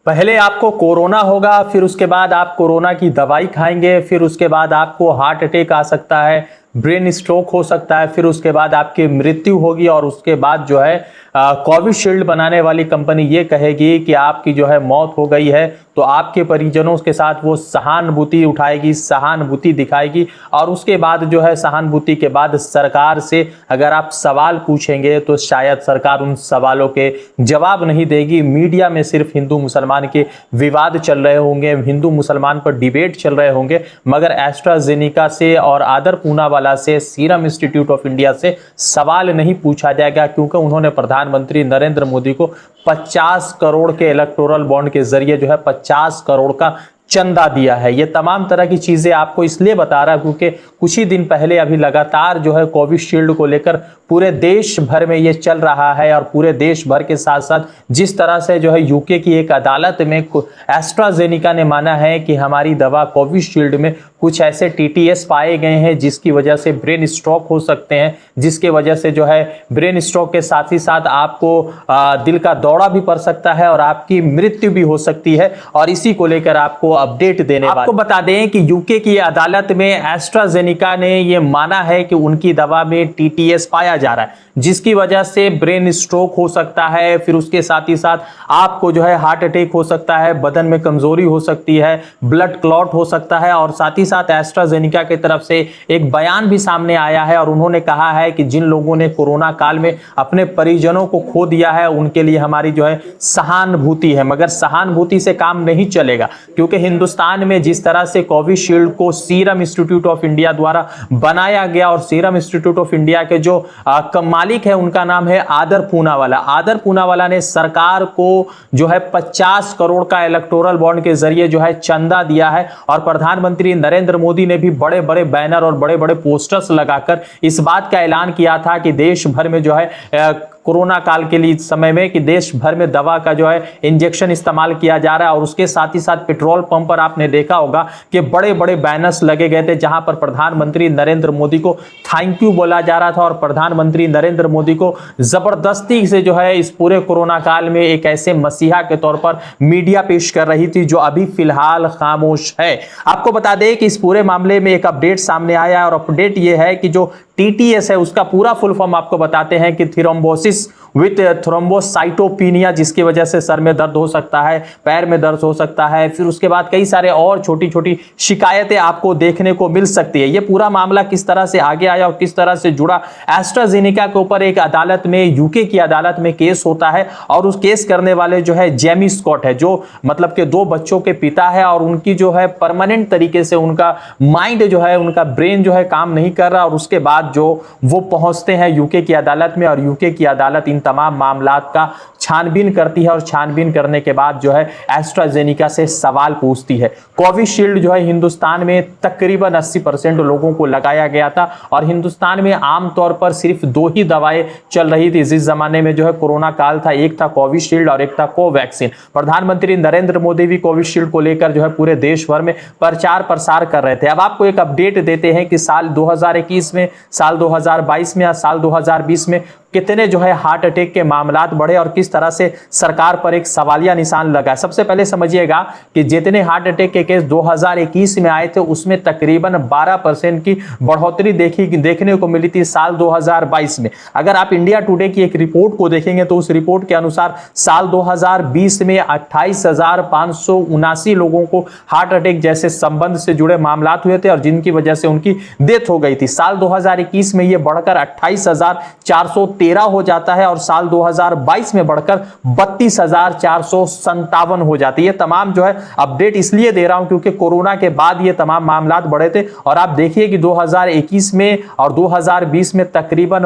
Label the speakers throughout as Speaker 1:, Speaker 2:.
Speaker 1: पहले आपको कोरोना होगा, फिर उसके बाद आप कोरोना की दवाई खाएंगे, फिर उसके बाद आपको हार्ट अटैक आ सकता है, ब्रेन स्ट्रोक हो सकता है, फिर उसके बाद आपकी मृत्यु होगी और उसके बाद जो है कोविशील्ड बनाने वाली कंपनी ये कहेगी कि आपकी जो है मौत हो गई है, तो आपके परिजनों के साथ वो सहानुभूति उठाएगी, सहानुभूति दिखाएगी और उसके बाद जो है सहानुभूति के बाद सरकार से अगर आप सवाल पूछेंगे तो शायद सरकार उन सवालों के जवाब नहीं देगी। मीडिया में सिर्फ हिंदू मुसलमान के विवाद चल रहे होंगे, हिंदू मुसलमान पर डिबेट चल रहे होंगे, मगर एस्ट्राजेनिका से और आदर पूनावाला से, सीरम इंस्टीट्यूट ऑफ इंडिया से सवाल नहीं पूछा जाएगा, क्योंकि उन्होंने प्रधानमंत्री नरेंद्र मोदी को 50 करोड़ के इलेक्टोरल बॉन्ड के जरिए जो है 50 करोड़ का चंदा दिया है। ये तमाम तरह की चीजें आपको इसलिए बता रहा है क्योंकि कुछ ही दिन पहले अभी लगातार जो है कोविशील्ड को लेकर पूरे देश भर में ये चल रहा है और पूरे देश भर के साथ साथ जिस तरह से जो है यूके की एक अदालत में एस्ट्राजेनिका ने माना है कि हमारी दवा कोविशील्ड में कुछ ऐसे टीटीएस पाए गए हैं जिसकी वजह से ब्रेन स्ट्रोक हो सकते हैं, जिसके वजह से जो है ब्रेन स्ट्रोक के साथ ही साथ आपको दिल का दौरा भी पड़ सकता है और आपकी मृत्यु भी हो सकती है। और इसी को लेकर आपको अपडेट देने आपको बता दें कि यूके की अदालत में एस्ट्राजेनिका ने यह माना है कि उनकी दवा में टीटीएस पाया जा रहा है, जिसकी वजह से ब्रेन स्ट्रोक हो सकता है, फिर उसके साथ ही साथ आपको जो है हार्ट अटैक हो सकता है, बदन में कमजोरी हो सकती है, ब्लड क्लॉट हो सकता है। और साथ ही साथ एस्ट्राजेनिका की तरफ से एक बयान भी सामने आया है और उन्होंने कहा है कि जिन लोगों ने कोरोना काल में अपने परिजनों को खो दिया है उनके लिए हमारी जो है सहानुभूति है, मगर सहानुभूति से काम नहीं चलेगा, क्योंकि हिंदुस्तान में जिस तरह से कोविशील्ड को सीरम इंस्टीट्यूट ऑफ इंडिया द्वारा बनाया गया और सीरम इंस्टीट्यूट ऑफ इंडिया के जो मालिक है उनका नाम है आदर पूनावाला। आदर पूनावाला ने सरकार को जो है 50 करोड़ का इलेक्टोरल बॉन्ड के जरिए जो है चंदा दिया है और प्रधानमंत्री नरेंद्र मोदी ने भी बड़े बड़े बैनर और बड़े बड़े पोस्टर्स लगाकर इस बात का ऐलान किया था कि देश भर में जो है कोरोना काल के लिए समय में कि देश भर में दवा का जो है इंजेक्शन इस्तेमाल किया जा रहा है। और उसके साथ ही साथ पेट्रोल पंप पर आपने देखा होगा कि बड़े बड़े बैनर्स लगे गए थे जहां पर प्रधानमंत्री नरेंद्र मोदी को थैंक यू बोला जा रहा था और प्रधानमंत्री नरेंद्र मोदी को जबरदस्ती से जो है इस पूरे कोरोना काल में एक ऐसे मसीहा के तौर पर मीडिया पेश कर रही थी जो अभी फिलहाल खामोश है। आपको बता दें कि इस पूरे मामले में एक अपडेट सामने आया और अपडेट यह है कि जो टीटीएस है उसका पूरा फुल फॉर्म आपको बताते हैं कि थ्रोम्बोसिस विथ थ्रोम्बोसाइटोपिनिया, जिसकी वजह से सर में दर्द हो सकता है, पैर में दर्द हो सकता है, फिर उसके बाद कई सारे और छोटी छोटी शिकायतें आपको देखने को मिल सकती है। ये पूरा मामला किस तरह से आगे आया और किस तरह से जुड़ा, एस्ट्राजेनिका के ऊपर एक अदालत में, यूके की अदालत में केस होता है और उस केस करने वाले जो है जेमी स्कॉट है, जो मतलब के 2 बच्चों के पिता है और उनकी जो है परमानेंट तरीके से उनका माइंड जो है, उनका ब्रेन जो है काम नहीं कर रहा और उसके बाद जो वो पहुंचते हैं यूके की अदालत में और यूके की अदालत इन तमाम मामलात का छानबीन करती है और छानबीन करने के बाद जो है एस्ट्राजेनिका से सवाल पूछती है। कोविशील्ड जो है हिंदुस्तान में तकरीबन 80% लोगों को लगाया गया था और हिंदुस्तान में आमतौर पर सिर्फ 2 ही दवाएं चल रही थी जिस जमाने में जो है कोरोना काल था, एक था कोविशील्ड और एक था कोवैक्सीन। प्रधानमंत्री नरेंद्र मोदी भी कोविशील्ड को लेकर जो है पूरे देश भर में प्रचार प्रसार कर रहे थे। अब आपको एक अपडेट देते हैं कि साल 2021 में, साल 2022 में या साल 2020 में कितने जो है हार्ट अटैक के मामलात बढ़े और किस तरह से सरकार पर एक सवालिया निशान लगा। सबसे पहले समझिएगा कि जितने हार्ट अटैक के केस 2021 में आए थे उसमें तकरीबन 12% की बढ़ोतरी देखने को मिली थी साल 2022 में। अगर आप इंडिया टुडे की एक रिपोर्ट को देखेंगे तो उस रिपोर्ट के अनुसार साल 2020 में 28,579 लोगों को हार्ट अटैक जैसे संबंध से जुड़े मामलात हुए थे और जिनकी वजह से उनकी डेथ हो गई थी। साल 2021 में यह बढ़कर 28,413 हो जाता है और साल 2022 में बढ़कर 32,457 हो जाती है। तमाम जो है अपडेट इसलिए दे रहा हूं क्योंकि कोरोना के बाद ये तमाम मामलात बढ़े थे और आप देखिए कि 2021 में और 2020 में तकरीबन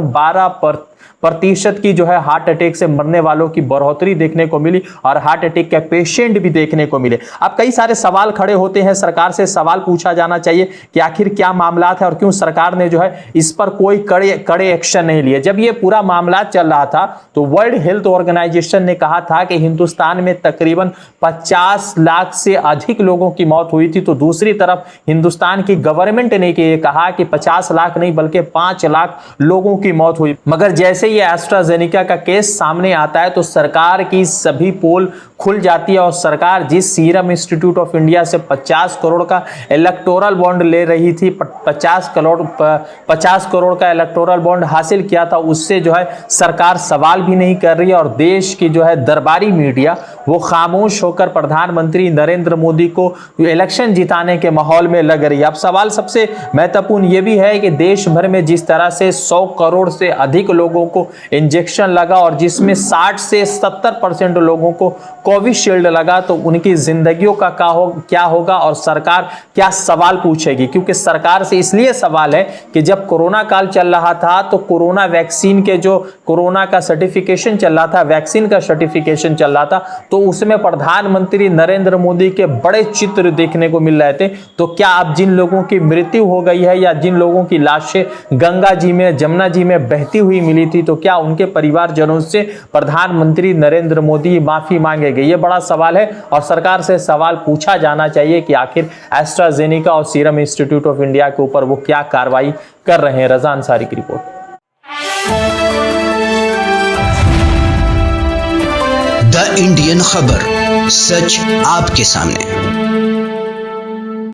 Speaker 1: 12% की जो है हार्ट अटैक से मरने वालों की बढ़ोतरी देखने को मिली और हार्ट अटैक के पेशेंट भी देखने को मिले। अब कई सारे सवाल खड़े होते हैं, सरकार से सवाल पूछा जाना चाहिए कि आखिर क्या मामलात है और क्यों सरकार ने जो है इस पर कोई कड़े एक्शन नहीं लिए। जब ये पूरा मामला चल रहा था तो वर्ल्ड हेल्थ ऑर्गेनाइजेशन ने कहा था कि हिंदुस्तान में तकरीबन 50 लाख से अधिक लोगों की मौत हुई थी, तो दूसरी तरफ हिंदुस्तान की गवर्नमेंट ने कहा कि 50 लाख नहीं बल्कि 5 लाख लोगों की मौत हुई। मगर जैसे ये एस्ट्राजेनिका का केस सामने आता है तो सरकार की सभी पोल खुल जाती है और सरकार जिस सीरम इंस्टीट्यूट ऑफ इंडिया से 50 करोड़ का इलेक्टोरल बॉन्ड ले रही थी, 50 करोड़ का इलेक्टोरल बॉन्ड हासिल किया था, उससे जो है सरकार सवाल भी नहीं कर रही है और देश की जो है दरबारी मीडिया वो खामोश होकर प्रधानमंत्री नरेंद्र मोदी को इलेक्शन जिताने के माहौल में लग रही है। अब सवाल सबसे महत्वपूर्ण ये भी है कि देश भर में जिस तरह से 100 करोड़ से अधिक लोगों को इंजेक्शन लगा और जिसमें 60 से 70% लोगों को कोविशील्ड लगा, तो उनकी जिंदगियों का क्या होगा और सरकार क्या सवाल पूछेगी। क्योंकि सरकार से इसलिए सवाल है कि जब कोरोना काल चल रहा था तो कोरोना वैक्सीन के जो कोरोना का सर्टिफिकेशन चल रहा था, वैक्सीन का सर्टिफिकेशन चल रहा था, तो उसमें प्रधानमंत्री नरेंद्र मोदी के बड़े चित्र देखने को मिल रहे थे। तो क्या अब जिन लोगों की मृत्यु हो गई है या जिन लोगों की लाशें गंगा जी में, जमुना जी में बहती हुई मिली थी, तो क्या उनके परिवारजनों से प्रधानमंत्री नरेंद्र मोदी माफी मांगेंगे? ये बड़ा सवाल है और सरकार से सवाल पूछा जाना चाहिए कि आखिर एस्ट्राजेनेका और सीरम इंस्टीट्यूट ऑफ इंडिया के ऊपर वो क्या कार्रवाई कर रहे हैं। रजा अंसारी की रिपोर्ट।
Speaker 2: द इंडियन खबर, सच आपके सामने।